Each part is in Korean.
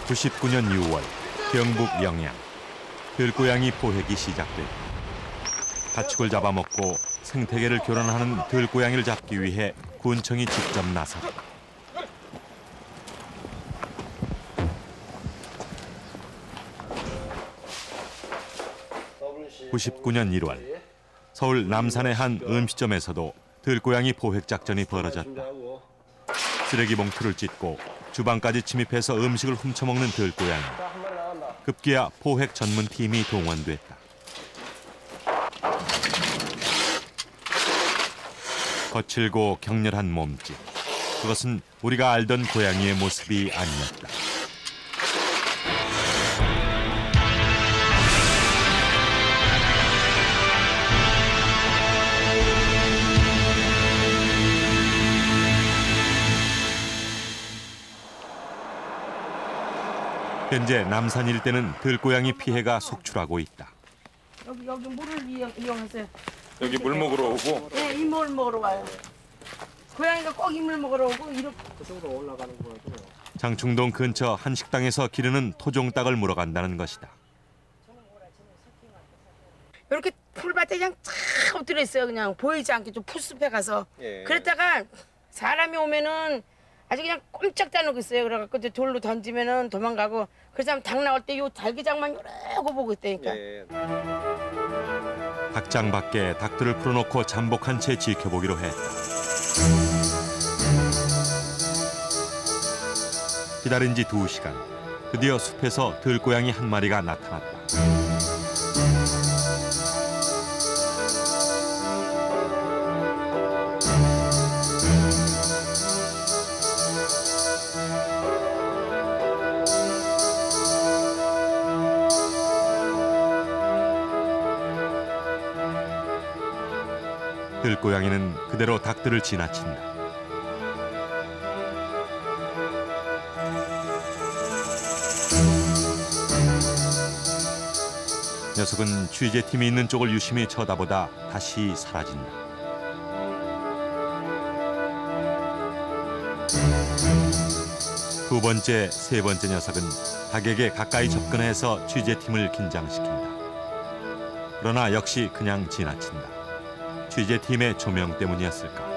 (99년 6월) 경북 영양. 들고양이 포획이 시작됐다. 가축을 잡아먹고 생태계를 교란하는 들고양이를 잡기 위해 군청이 직접 나섰다. 99년 1월, 서울 남산의 한 음식점에서도 들고양이 포획 작전이 벌어졌다. 쓰레기 봉투를 찢고 주방까지 침입해서 음식을 훔쳐먹는 들고양이. 급기야 포획 전문팀이 동원됐다. 거칠고 격렬한 몸짓. 그것은 우리가 알던 고양이의 모습이 아니었다. 현재 남산 일대는 들고양이 피해가 속출하고 있다. 여기 물을 이용하세요. 여기 물 먹으러 오고? 네, 이물 먹으러 와요. 고양이가 꼭 이물 먹으러 오고 이렇게. 그쪽으로 올라가는 거죠. 장충동 근처 한 식당에서 기르는 토종닭을 물어간다는 것이다. 이렇게 풀밭에 그냥 쫙 엎드려 있어요. 그냥 보이지 않게 좀 풀숲에 가서. 예. 그랬다가 사람이 오면은 아주 그냥 꼼짝도 안 하고 있어요. 그래갖고 이제 돌로 던지면은 도망가고. 그래서 닭 나올 때 요 달기장만 요러고 보고 있다니까. 예. 닭장 밖에 닭들을 풀어놓고 잠복한 채 지켜보기로 했다. 기다린 지 2시간. 드디어 숲에서 들고양이 한 마리가 나타났다. 들고양이는 그대로 닭들을 지나친다. 녀석은 취재팀이 있는 쪽을 유심히 쳐다보다 다시 사라진다. 두 번째, 세 번째 녀석은 닭에게 가까이 접근해서 취재팀을 긴장시킨다. 그러나 역시 그냥 지나친다. 취재팀의 조명 때문이었을까.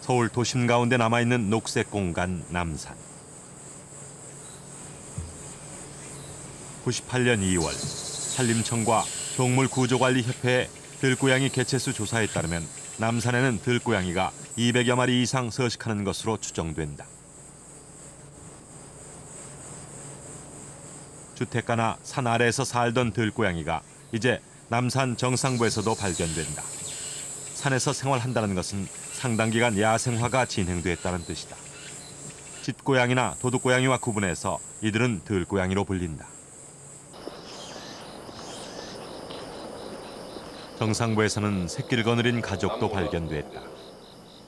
서울 도심 가운데 남아있는 녹색 공간 남산. 98년 2월 산림청과 동물구조관리협회의 들고양이 개체수 조사에 따르면 남산에는 들고양이가 200여 마리 이상 서식하는 것으로 추정된다. 주택가나 산 아래에서 살던 들고양이가 이제 남산 정상부에서도 발견된다. 산에서 생활한다는 것은 상당 기간 야생화가 진행됐다는 뜻이다. 집고양이나 도둑고양이와 구분해서 이들은 들고양이로 불린다. 정상부에서는 새끼를 거느린 가족도 발견됐다.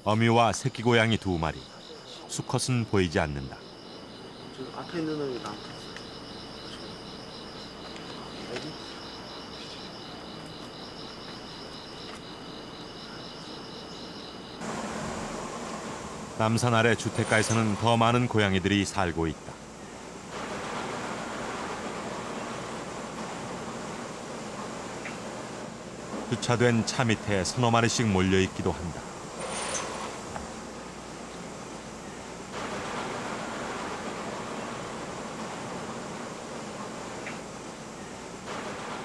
어미와 새끼 고양이 2마리. 수컷은 보이지 않는다. 저 앞에 있는 놈이 나. 남산 아래 주택가에서는 더 많은 고양이들이 살고 있다. 주차된 차 밑에 서너 마리씩 몰려있기도 한다.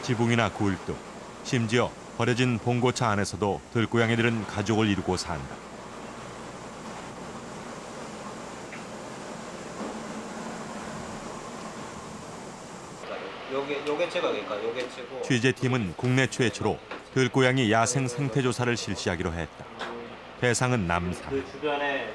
지붕이나 굴뚝, 심지어 버려진 봉고차 안에서도 들고양이들은 가족을 이루고 산다. 요게 제각일까? 요게 제고. 취재팀은 국내 최초로 들고양이 야생 생태 조사를 실시하기로 했다. 대상은 남산. 그 주변에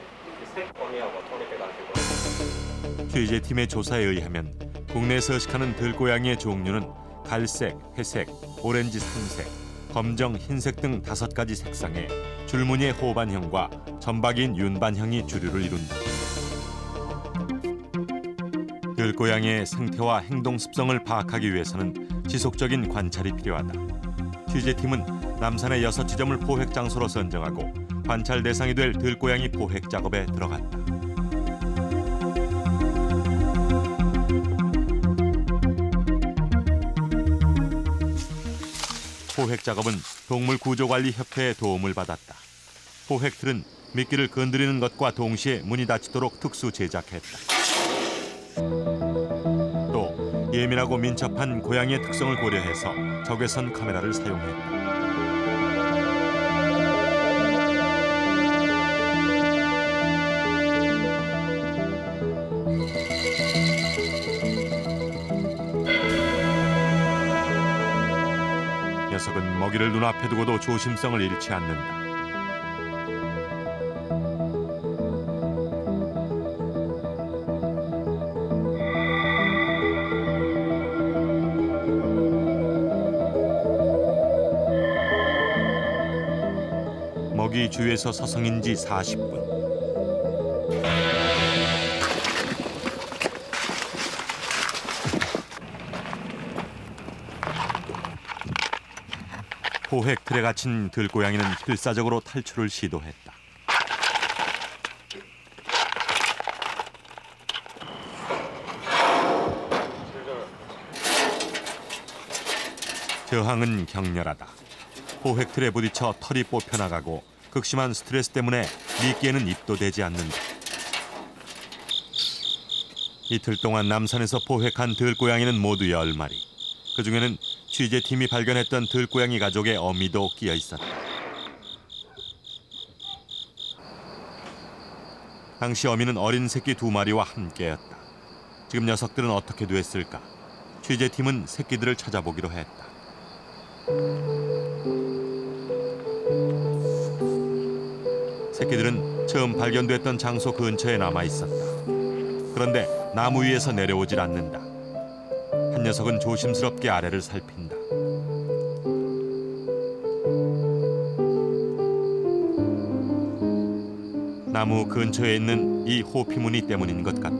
새꼬미하고 토립해가지고. 취재팀의 조사에 의하면 국내에 서식하는 들고양이의 종류는 갈색, 회색, 오렌지 삼색, 검정, 흰색 등 5가지 색상의 줄무늬의 호반형과 점박이인 윤반형이 주류를 이룬다. 들고양이의 생태와 행동 습성을 파악하기 위해서는 지속적인 관찰이 필요하다. 취재팀은 남산의 6지점을 포획 장소로 선정하고 관찰 대상이 될 들고양이 포획 작업에 들어갔다. 포획 작업은 동물구조관리협회의 도움을 받았다. 포획틀은 미끼를 건드리는 것과 동시에 문이 닫히도록 특수 제작했다. 또 예민하고 민첩한 고양이의 특성을 고려해서 적외선 카메라를 사용했다. 녀석은 먹이를 눈앞에 두고도 조심성을 잃지 않는다. 먹이 주위에서 서성인 지 40분. 포획 틀에 갇힌 들고양이는 필사적으로 탈출을 시도했다. 저항은 격렬하다. 포획 틀에 부딪혀 털이 뽑혀나가고 극심한 스트레스 때문에 미끼에는 입도 대지 않는다. 이틀 동안 남산에서 포획한 들고양이는 모두 10마리. 그중에는 취재팀이 발견했던 들고양이 가족의 어미도 끼어 있었다. 당시 어미는 어린 새끼 2마리와 함께였다. 지금 녀석들은 어떻게 됐을까? 취재팀은 새끼들을 찾아보기로 했다. 새끼들은 처음 발견됐던 장소 근처에 남아 있었다. 그런데 나무 위에서 내려오질 않는다. 한 녀석은 조심스럽게 아래를 살핀다. 나무 근처에 있는 이 호피무늬 때문인 것 같다.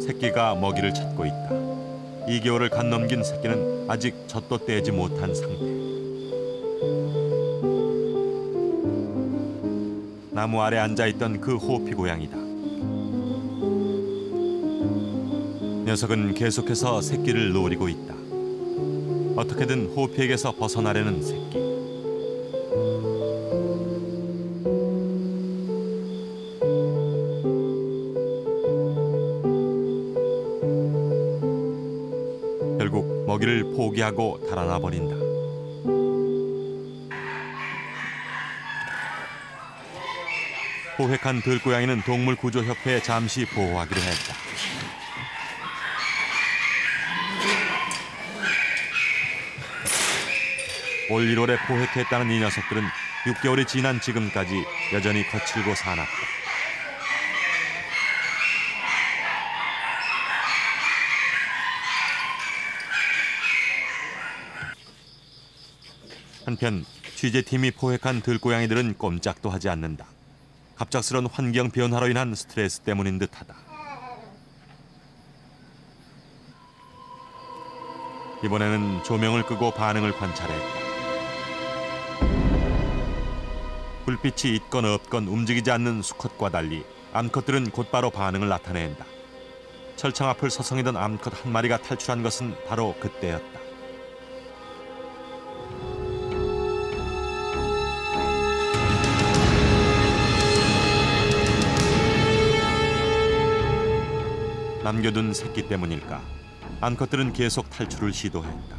새끼가 먹이를 찾고 있다. 2개월을 간 넘긴 새끼는 아직 젖도 떼지 못한 상태. 나무 아래 앉아있던 그 호피 고양이다. 녀석은 계속해서 새끼를 노리고 있다. 어떻게든 호피에게서 벗어나려는 새끼. 결국 먹이를 포기하고 달아나 버린다. 포획한 들고양이는 동물구조협회에 잠시 보호하기로 했다. 올 1월에 포획했다는 이 녀석들은 6개월이 지난 지금까지 여전히 거칠고 사납다. 한편 취재팀이 포획한 들고양이들은 꼼짝도 하지 않는다. 갑작스런 환경 변화로 인한 스트레스 때문인 듯하다. 이번에는 조명을 끄고 반응을 관찰했다. 불빛이 있건 없건 움직이지 않는 수컷과 달리 암컷들은 곧바로 반응을 나타낸다. 철창 앞을 서성이던 암컷 한 마리가 탈출한 것은 바로 그때였다. 남겨둔 새끼 때문일까? 암컷들은 계속 탈출을 시도했다.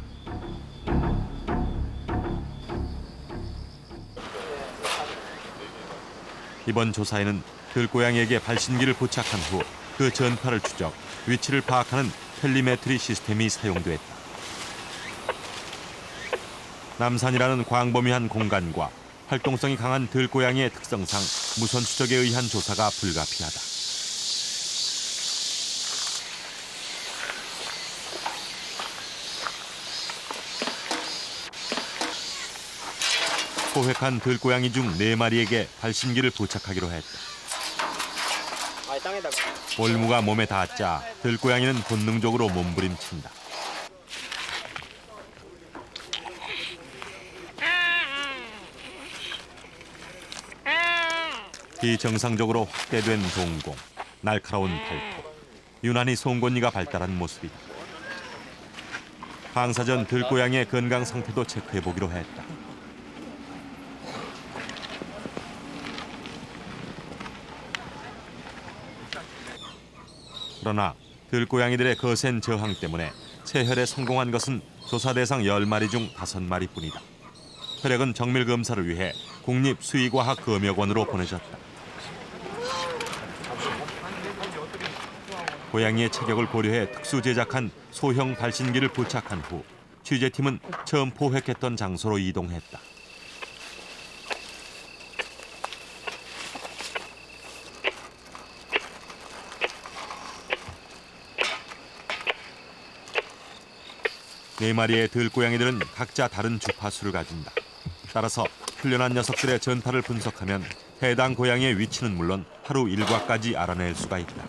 이번 조사에는 들고양이에게 발신기를 부착한 후 그 전파를 추적, 위치를 파악하는 텔리메트리 시스템이 사용됐다. 남산이라는 광범위한 공간과 활동성이 강한 들고양이의 특성상 무선 추적에 의한 조사가 불가피하다. 포획한 들고양이 중 4마리에게 발신기를 부착하기로 했다. 땅에다가. 올무가 몸에 닿자 들고양이는 본능적으로 몸부림친다. 비정상적으로 확대된 동공, 날카로운 발톱, 유난히 송곳니가 발달한 모습이다. 방사 전 들고양이의 건강 상태도 체크해보기로 했다. 그러나 들고양이들의 거센 저항 때문에 체혈에 성공한 것은 조사 대상 10마리 중 5마리뿐이다. 혈액은 정밀 검사를 위해 국립수의과학검역원으로 보내졌다. 고양이의 체격을 고려해 특수 제작한 소형 발신기를 부착한 후 취재팀은 처음 포획했던 장소로 이동했다. 네 마리의 들고양이들은 각자 다른 주파수를 가진다. 따라서 훈련한 녀석들의 전파를 분석하면 해당 고양이의 위치는 물론 하루 일과까지 알아낼 수가 있다.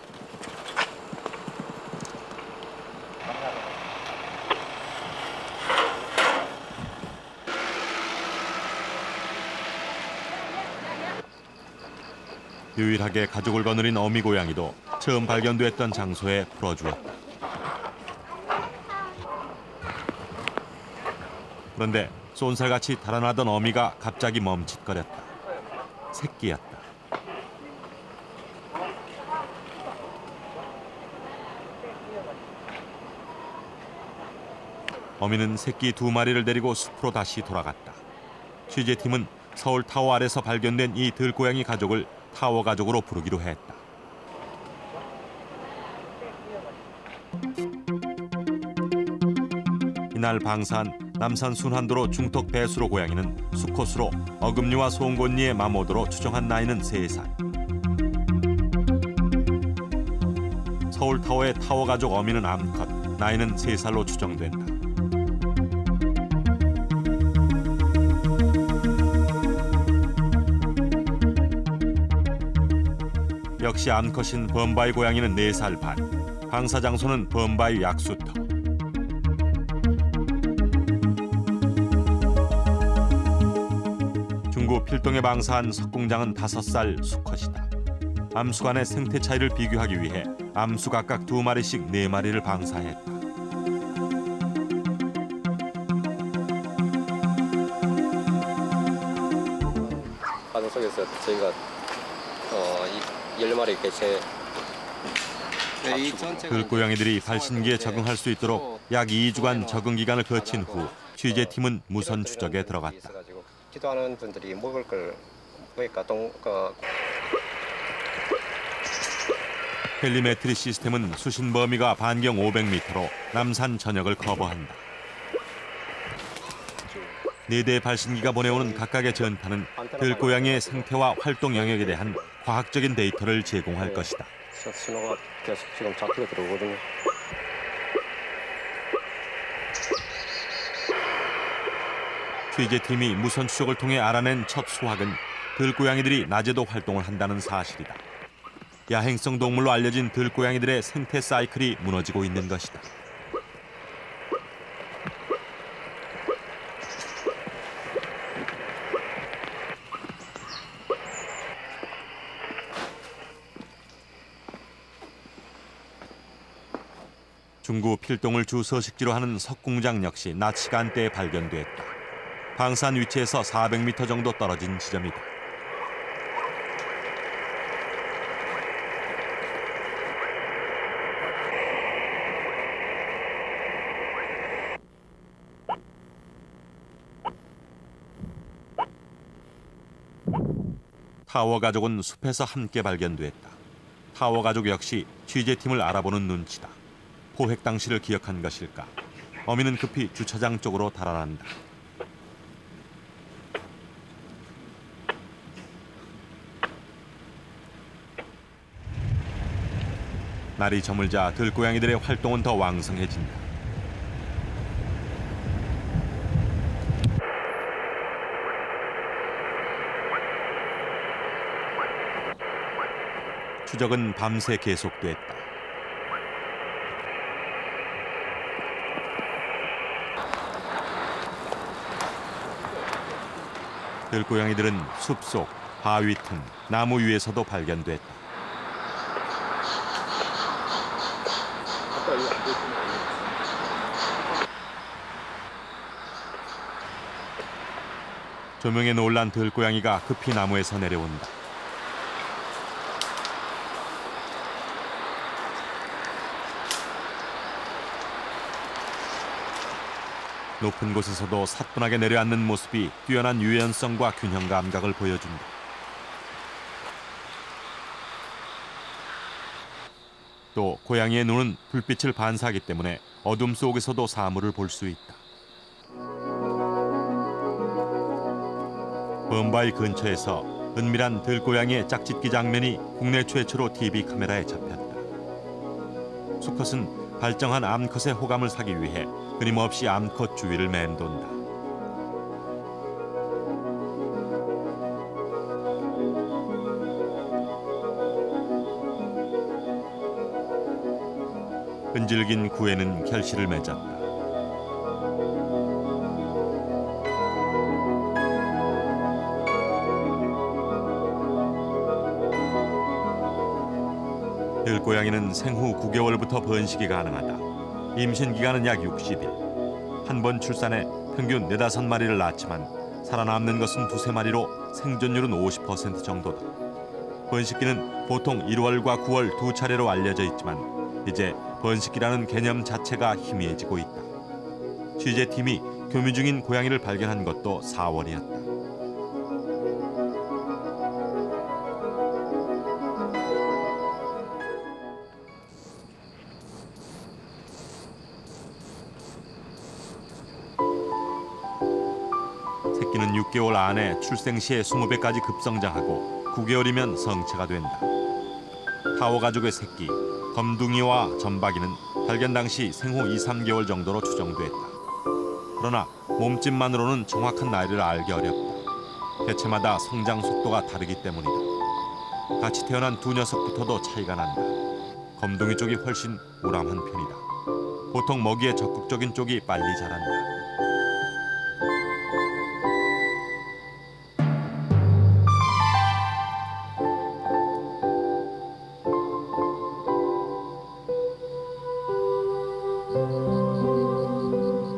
유일하게 가족을 거느린 어미 고양이도 처음 발견됐던 장소에 풀어주었다. 그런데 쏜살같이 달아나던 어미가 갑자기 멈칫거렸다. 새끼였다. 어미는 새끼 2마리를 데리고 숲으로 다시 돌아갔다. 취재팀은 서울 타워 아래서 발견된 이 들고양이 가족을 타워 가족으로 부르기로 했다. 이날 방사한 남산 순환도로 중턱 배수로 고양이는 수컷으로 어금니와 송곳니의 마모도로 추정한 나이는 3살. 서울타워의 타워 가족 어미는 암컷, 나이는 3살로 추정된다. 역시 암컷인 범바이 고양이는 4살 반, 방사 장소는 범바이 약수터. 중구 필동에 방사한 석궁장은 5살 수컷이다. 암수 간의 생태 차이를 비교하기 위해 암수 각각 2마리씩 4마리를 방사했다. 가능성에서 저희가 10마리 개체. 들고양이들이 발신기에 적응할 수 있도록 약 2주간 적응 기간을 거친 후 취재팀은 무선 추적에 들어갔다. 기도하는 분들이 먹을 걸 보니까 텔리메트리 시스템은 수신 범위가 반경 500m로 남산 전역을 커버한다. 4대의 발신기가 보내오는 각각의 전파는 들고양이의 생태와 활동 영역에 대한 과학적인 데이터를 제공할 것이다. 신호가 계속 지금 잡히고 들어오거든요. 취재팀이 무선 추적을 통해 알아낸 첫 수확은 들고양이들이 낮에도 활동을 한다는 사실이다. 야행성 동물로 알려진 들고양이들의 생태 사이클이 무너지고 있는 것이다. 중구 필동을 주 서식지로 하는 석궁장 역시 낮 시간대에 발견됐다. 방산 위치에서 400m 정도 떨어진 지점이다. 타워 가족은 숲에서 함께 발견됐다. 타워 가족 역시 취재팀을 알아보는 눈치다. 포획 당시를 기억한 것일까? 어미는 급히 주차장 쪽으로 달아난다. 날이 저물자 들고양이들의 활동은 더 왕성해진다. 추적은 밤새 계속됐다. 들고양이들은 숲속, 바위 틈, 나무 위에서도 발견됐다. 조명에 놀란 들고양이가 급히 나무에서 내려온다. 높은 곳에서도 사뿐하게 내려앉는 모습이 뛰어난 유연성과 균형 감각을 보여준다. 또 고양이의 눈은 불빛을 반사하기 때문에 어둠 속에서도 사물을 볼 수 있다. 범바위 근처에서 은밀한 들고양이의 짝짓기 장면이 국내 최초로 TV 카메라에 잡혔다. 수컷은 발정한 암컷의 호감을 사기 위해 끊임없이 암컷 주위를 맴돈다. 끈질긴 구애는 결실을 맺었다. 들고양이는 생후 9개월부터 번식이 가능하다. 임신 기간은 약 60일. 한 번 출산에 평균 4~5마리를 낳지만 살아남는 것은 2~3마리로 생존율은 50% 정도다. 번식기는 보통 1월과 9월 두 차례로 알려져 있지만 이제 번식기라는 개념 자체가 희미해지고 있다. 취재팀이 교미 중인 고양이를 발견한 것도 4월이었다. 새끼는 6개월 안에 출생 시에 20배까지 급성장하고 9개월이면 성체가 된다. 타오 가족의 새끼, 검둥이와 점박이는 발견 당시 생후 2~3개월 정도로 추정됐다. 그러나 몸집만으로는 정확한 나이를 알기 어렵다. 개체마다 성장 속도가 다르기 때문이다. 같이 태어난 두 녀석부터도 차이가 난다. 검둥이 쪽이 훨씬 우람한 편이다. 보통 먹이에 적극적인 쪽이 빨리 자란다.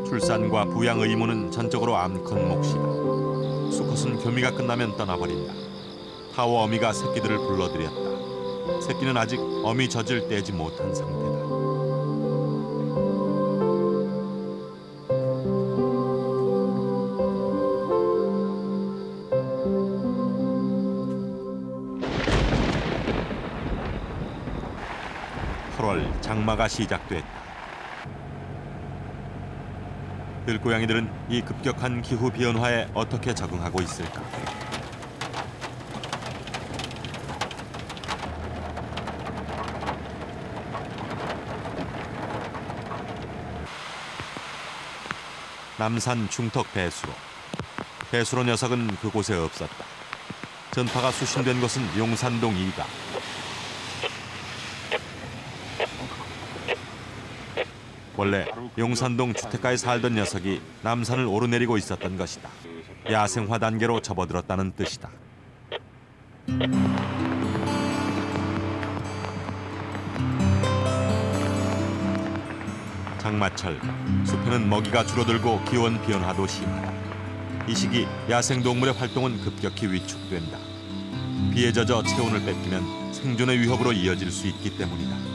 출산과 부양 의무는 전적으로 암컷 몫이다. 수컷은 교미가 끝나면 떠나버린다. 타오 어미가 새끼들을 불러들였다. 새끼는 아직 어미 젖을 떼지 못한 상태다. 장마가 시작됐다. 들고양이들은 이 급격한 기후 변화에 어떻게 적응하고 있을까? 남산 중턱 배수로. 배수로 녀석은 그곳에 없었다. 전파가 수신된 곳은 용산동 2가. 원래 용산동 주택가에 살던 녀석이 남산을 오르내리고 있었던 것이다. 야생화 단계로 접어들었다는 뜻이다. 장마철, 숲에는 먹이가 줄어들고 기온 변화도 심하다. 이 시기 야생동물의 활동은 급격히 위축된다. 비에 젖어 체온을 뺏기면 생존의 위협으로 이어질 수 있기 때문이다.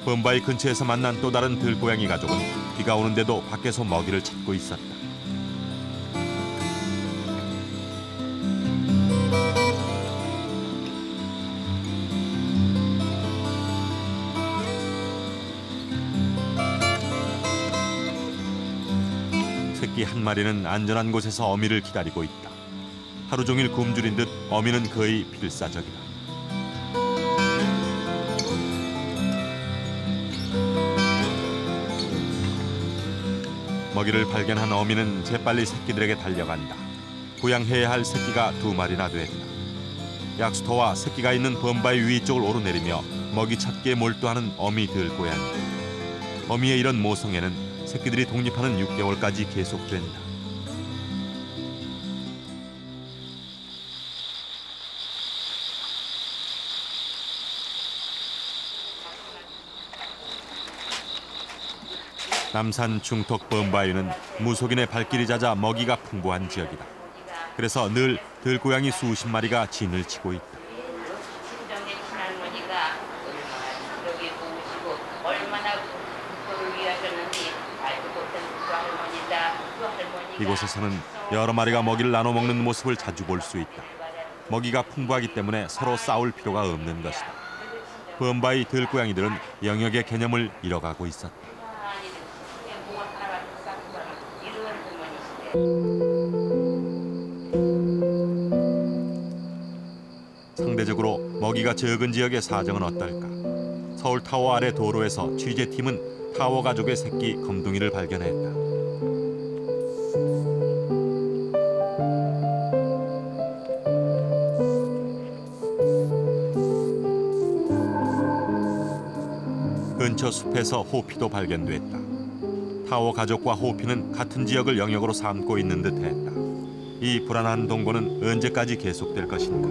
범바위 근처에서 만난 또 다른 들고양이 가족은 비가 오는데도 밖에서 먹이를 찾고 있었다. 새끼 한 마리는 안전한 곳에서 어미를 기다리고 있다. 하루 종일 굶주린 듯 어미는 거의 필사적이다. 먹이를 발견한 어미는 재빨리 새끼들에게 달려간다. 부양해야 할 새끼가 2마리나 됐다. 약수터와 새끼가 있는 범바위 위쪽을 오르내리며 먹이 찾기에 몰두하는 어미 들고양이. 어미의 이런 모성애는 새끼들이 독립하는 6개월까지 계속된다. 남산 중턱 범바위는 무속인의 발길이 잦아 먹이가 풍부한 지역이다. 그래서 늘 들고양이 수십 마리가 진을 치고 있다. 이곳에서는 여러 마리가 먹이를 나눠 먹는 모습을 자주 볼 수 있다. 먹이가 풍부하기 때문에 서로 싸울 필요가 없는 것이다. 범바위 들고양이들은 영역의 개념을 잃어가고 있었다. 상대적으로 먹이가 적은 지역의 사정은 어떨까? 서울타워 아래 도로에서 취재팀은 타워 가족의 새끼 검둥이를 발견했다. 근처 숲에서 호피도 발견됐다. 타워 가족과 호피는 같은 지역을 영역으로 삼고 있는 듯했다. 이 불안한 동거는 언제까지 계속될 것인가?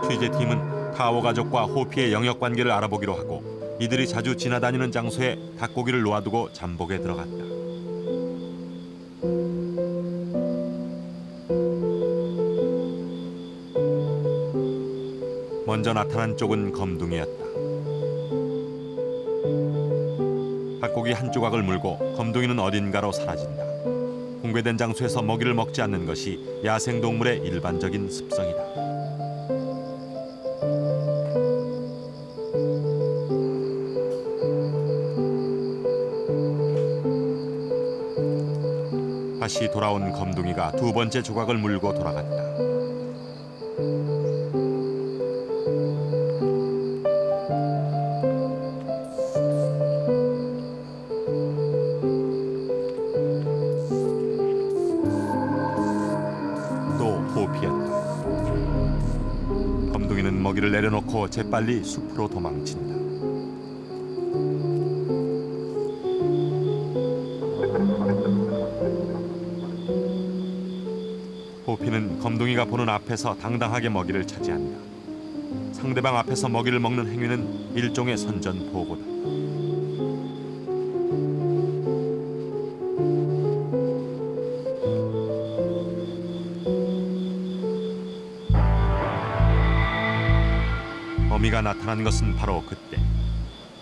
취재팀은 타워 가족과 호피의 영역 관계를 알아보기로 하고 이들이 자주 지나다니는 장소에 닭고기를 놓아두고 잠복에 들어갔다. 먼저 나타난 쪽은 검둥이였다. 닭고기 한 조각을 물고 검둥이는 어딘가로 사라진다. 공개된 장소에서 먹이를 먹지 않는 것이 야생동물의 일반적인 습성이다. 다시 돌아온 검둥이가 두 번째 조각을 물고 돌아갔다. 호피였다. 검둥이는 먹이를 내려놓고 재빨리 숲으로 도망친다. 호피는 검둥이가 보는 앞에서 당당하게 먹이를 차지한다. 상대방 앞에서 먹이를 먹는 행위는 일종의 선전포고다. 어미가 나타난 것은 바로 그때.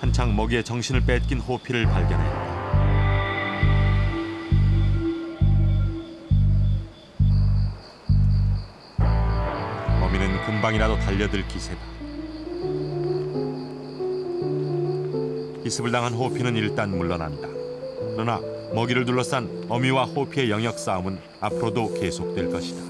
한창 먹이에 정신을 뺏긴 호피를 발견했다. 어미는 금방이라도 달려들 기세다. 기습을 당한 호피는 일단 물러난다. 그러나 먹이를 둘러싼 어미와 호피의 영역 싸움은 앞으로도 계속될 것이다.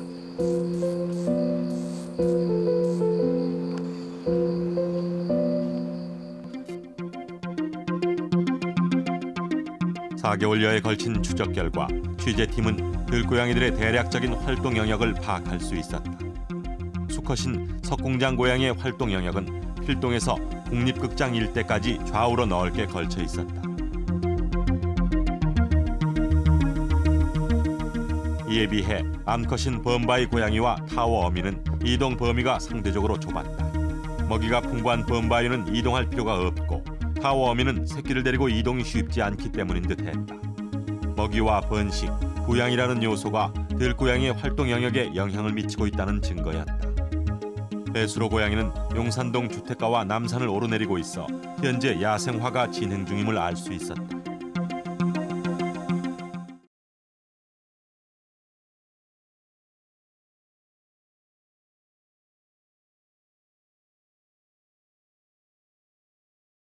4개월여에 걸친 추적 결과 취재팀은 들고양이들의 대략적인 활동 영역을 파악할 수 있었다. 수컷인 석공장 고양이의 활동 영역은 필동에서 국립극장 일대까지 좌우로 넓게 걸쳐 있었다. 이에 비해 암컷인 범바위 고양이와 타워 어미는 이동 범위가 상대적으로 좁았다. 먹이가 풍부한 범바위는 이동할 필요가 없고 타워 어미는 새끼를 데리고 이동이 쉽지 않기 때문인 듯했다. 먹이와 번식, 부양이라는 요소가 들고양이의 활동 영역에 영향을 미치고 있다는 증거였다. 배수로 고양이는 용산동 주택가와 남산을 오르내리고 있어 현재 야생화가 진행 중임을 알 수 있었다.